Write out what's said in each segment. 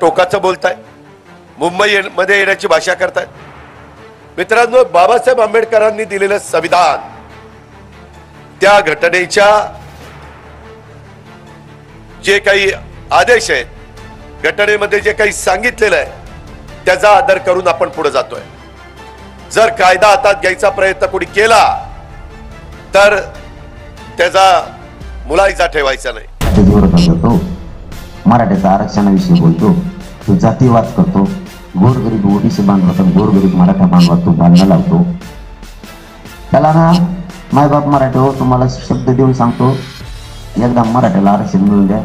टोकाचं बोलताय, मुंबई मध्ये येण्याची भाषा करताय। मित्रांनो, बाबासाहेब आंबेडकरांनी दिलेलं संविधान, त्या घटनेच्या जे काही आदेश आहेत, घटनेमध्ये जे काही सांगितलेलं आहे त्याचा आदर करून आपण पुढे जातोय। जर कायदा हातात घ्यायचा प्रयत्न कोणी केला तर त्याचा मुलायचा ठेवायचा नाही। मराठ्याचा आरक्षणाविषयी बोलतो, तो जातीवाद करतो, गोरगरीब ओबीसी बांधवाचा गोरगरीब मराठा बांधवा तो बांधला लावतो। त्याला ना मायबाप मराठा हो, तुम्हाला शब्द देऊन सांगतो, एकदा मराठ्याला आरक्षण मिळून द्या,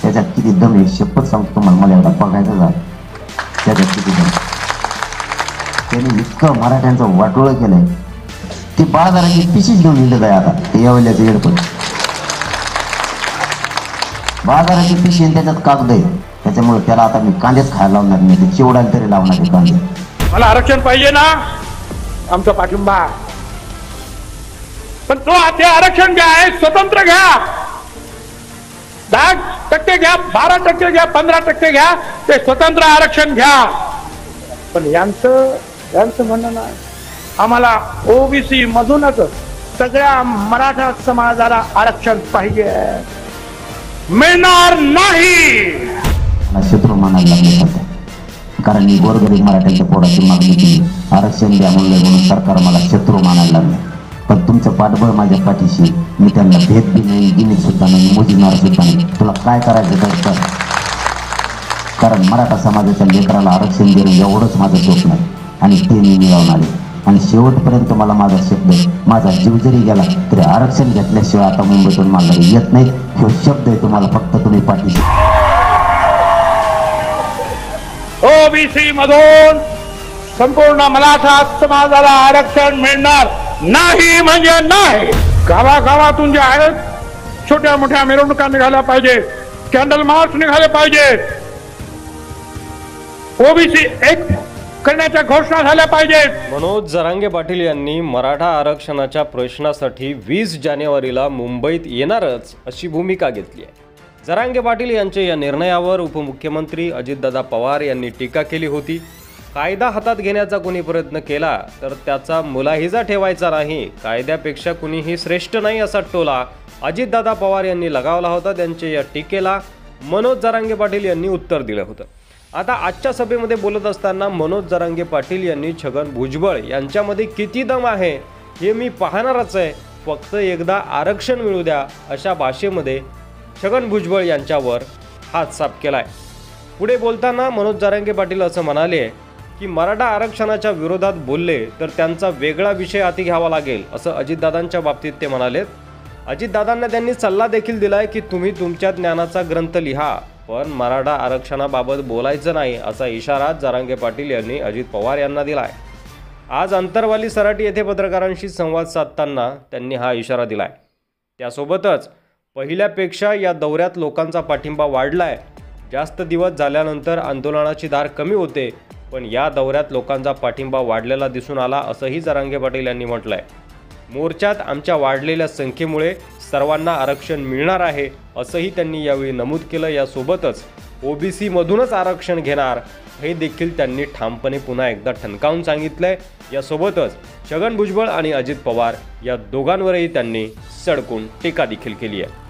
त्याच्यात किती दम आहे शपथ सांगतो तुम्हाला, मला एकदा बघायचं झालं त्याच्यात किती दम। त्यांनी इतकं मराठ्यांचं वाटोळं केलंय, ते बाजाराची पिशीच घेऊन लिहिलं जाय आता ते यावल्याचं येडपण। बाजाराची पिशी आणि त्याच्यात कागद आहे, त्याच्यामुळे त्याला आता मी कांदेच खायला लावणार नाही, ते चिवडायला तरी लावणार आहे कांदे। मला आरक्षण पाहिजे ना, आमचा पाठिंबा, पण तो ते आरक्षण घ्या, स्वतंत्र घ्या, 10% घ्या, 12% घ्या, 15% घ्या, ते स्वतंत्र आरक्षण घ्या। पण यांचं म्हणणं ना, आम्हाला ओबीसी मधूनच सगळ्या मराठा समाजाला आरक्षण पाहिजे, मिळणार नाही। शत्रू मानायला लागले सध्या, कारण मी गोरगरीब मराठ्यांच्या पोराची मागणी केली, आरक्षण द्या म्हणून सरकार मला शत्रू मानायला लागले। पण तुमचं पाठबळ माझ्या पाठीशी, मी त्यांना भेद बी नाही, गिनीत सुद्धा नाही, मोजणार सुद्धा नाही, तुला काय करायचं तर कर। कारण मराठा समाजाच्या लेकराला आरक्षण देणं एवढंच माझं स्वप्न आहे आणि ते मी मिळवणार आहे। आणि शेवटपर्यंत मला माझा शब्द, माझा जीव जरी गेला तरी आरक्षण घेतल्याशिवाय आता मुंबईतून मला येत नाही, हे शब्द आहे तुम्हाला, फक्त तुम्ही पाठीशी। ओबीसी मधून संपूर्ण मराठा समाजाला आरक्षण मिळणार नाही म्हणजे नाही। गावागावातून जे आहेत छोट्या मोठ्या मिरवणुका निघाल्या पाहिजे, कॅन्डल मार्च निघाले पाहिजे, ओबीसी एक करण्याच्या घोषणा झाल्या पाहिजेत। मनोज जरांगे पाटील यांनी मराठा आरक्षणाच्या प्रश्नासाठी 20 जानेवारीला मुंबईत येणारच अशी भूमिका घेतली आहे। जरांगे पाटील यांच्या या निर्णयावर उपमुख्यमंत्री अजितदादा पवार यांनी टीका केली होती। कायदा हातात घेण्याचा कोणी प्रयत्न केला तर त्याचा मुलाहिजा ठेवायचा नाही, कायद्यापेक्षा कुणीही श्रेष्ठ नाही असा टोला अजितदादा पवार यांनी लगावला होता। त्यांच्या या टीकेला मनोज जरांगे पाटील यांनी उत्तर दिलं होतं। आता आजच्या सभेमध्ये बोलत असताना मनोज जरांगे पाटील यांनी छगन भुजबळ यांच्यामध्ये किती दम आहे हे मी पाहणारच आहे, फक्त एकदा आरक्षण मिळू द्या अशा भाषेमध्ये छगन भुजबळ यांच्यावर हात साफ केलाय। पुढे बोलताना मनोज जरांगे पाटील असं म्हणाले की मराठा आरक्षणाच्या विरोधात बोलले तर त्यांचा वेगळा विषय हाती घ्यावा लागेल असं अजितदादांच्या बाबतीत ते म्हणालेत। अजितदादांना त्यांनी सल्ला देखील दिलाय की तुम्ही तुमच्या ज्ञानाचा ग्रंथ लिहा, पण मराठा आरक्षणाबाबत बोलायचं नाही असा इशारा जरांगे पाटील यांनी अजित पवार यांना दिलाय। आज अंतरवाली सराटी येथे पत्रकारांशी संवाद साधताना त्यांनी हा इशारा दिलाय। त्यासोबतच पहिल्यापेक्षा या दौऱ्यात लोकांचा पाठिंबा वाढलाय, जास्त दिवस झाल्यानंतर आंदोलनाची धार कमी होते, पण या दौऱ्यात लोकांचा पाठिंबा वाढलेला दिसून आला असंही जरांगे पाटील यांनी म्हटलंय। मोर्चात आमच्या वाढलेल्या संख्येमुळे सर्वांना आरक्षण मिळणार आहे असंही त्यांनी यावेळी नमूद केलं। यासोबतच ओबीसी मधूनच आरक्षण घेणार हे देखील त्यांनी ठामपणे पुन्हा एकदा ठणकावून सांगितलंय। यासोबतच छगन भुजबळ आणि अजित पवार या दोघांवरही त्यांनी सडकून टीका देखील केली आहे।